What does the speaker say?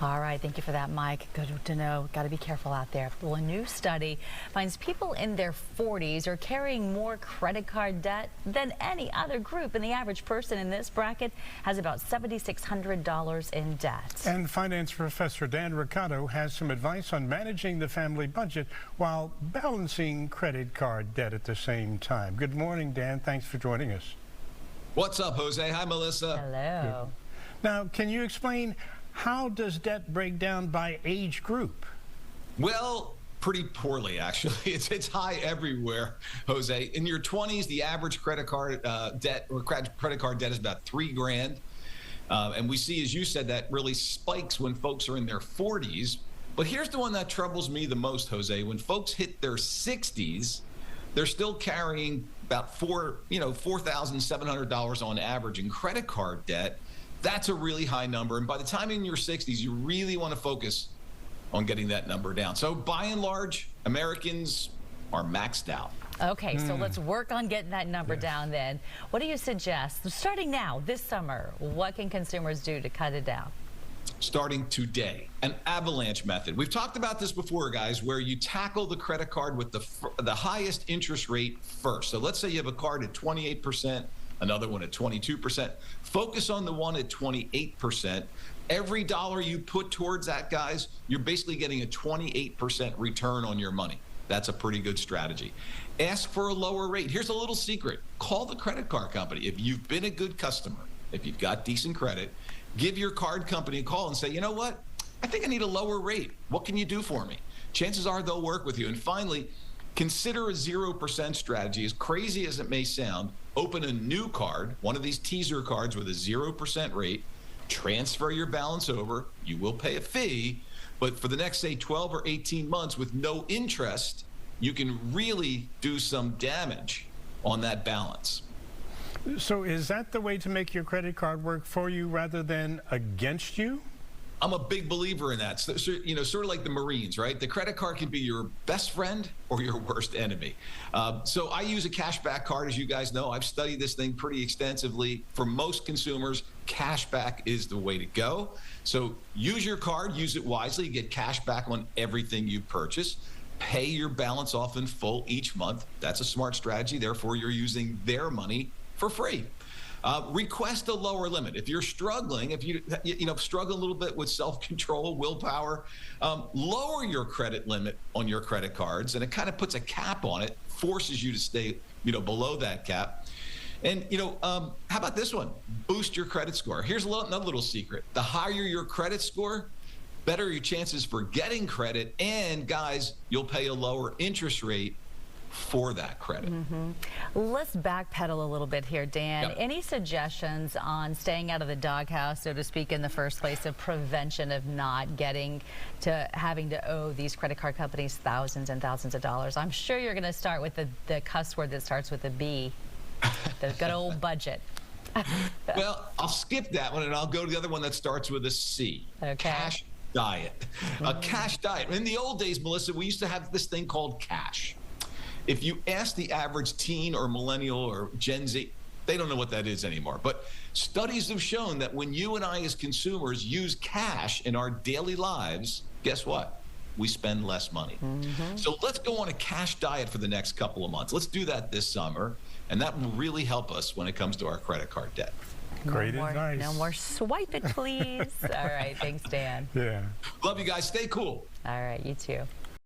All right, thank you for that, Mike. Good to know. Got to be careful out there. Well, a new study finds people in their 40s are carrying more credit card debt than any other group, and the average person in this bracket has about $7,600 in debt. And finance professor Dan Rocatto has some advice on managing the family budget while balancing credit card debt at the same time. Good morning, Dan. Thanks for joining us. What's up, Jose? Hi, Melissa. Hello. Now, can you explain how does debt break down by age group? Well, pretty poorly, actually. It's high everywhere, Jose. In your 20s, the average credit card debt or credit card debt is about $3 grand. And we see, as you said, that really spikes when folks are in their 40s. But here's the one that troubles me the most, Jose. When folks hit their 60s, they're still carrying about $4,700 on average in credit card debt. That's a really high number. And by the time in your 60s, you really want to focus on getting that number down. So by and large, Americans are maxed out. Okay, so let's work on getting that number down then. What do you suggest? Starting now, this summer, what can consumers do to cut it down? Starting today, an avalanche method. We've talked about this before, guys, where you tackle the credit card with the highest interest rate first. So let's say you have a card at 28%, another one at 22%. Focus on the one at 28%. Every dollar you put towards that, guys, you're basically getting a 28% return on your money. That's a pretty good strategy. Ask for a lower rate. Here's a little secret. Call the credit card company. If you've been a good customer, if you've got decent credit, give your card company a call and say, you know what? I think I need a lower rate. What can you do for me? Chances are they'll work with you. And finally, consider a 0% strategy. As crazy as it may sound, open a new card, one of these teaser cards with a 0% rate, transfer your balance over. You will pay a fee, but for the next, say, 12 or 18 months with no interest, you can really do some damage on that balance. So is that the way to make your credit card work for you rather than against you? I'm a big believer in that. So, you know, sort of like the Marines, right? The credit card can be your best friend or your worst enemy. So I use a cashback card, as you guys know. I've studied this thing pretty extensively. For most consumers, cashback is the way to go. So use your card, use it wisely, get cash back on everything you purchase. Pay your balance off in full each month. That's a smart strategy. Therefore, you're using their money for free. Request a lower limit. If you're struggling, if you struggle a little bit with self-control, willpower, lower your credit limit on your credit cards, and it kind of puts a cap on it, forces you to stay, below that cap. And, how about this one? Boost your credit score. Here's another little secret. The higher your credit score, better your chances for getting credit, and guys, you'll pay a lower interest rate for that credit. Let's backpedal a little bit here, Dan. Yep. Any suggestions on staying out of the doghouse, so to speak, in the first place, of prevention of not getting to having to owe these credit card companies thousands and thousands of dollars? I'm sure you're going to start with the cuss word that starts with a B, the good old budget. Well, I'll skip that one and I'll go to the other one that starts with a C. Okay. Cash diet. A cash diet. In the old days, Melissa, we used to have this thing called cash. If you ask the average teen or millennial or Gen Z, they don't know what that is anymore. But studies have shown that when you and I as consumers use cash in our daily lives, guess what? We spend less money. So let's go on a cash diet for the next couple of months. Let's do that this summer, and that will really help us when it comes to our credit card debt. Great advice. No more swipe it, please. All right, thanks, Dan. Yeah. Love you guys. Stay cool. All right, you too.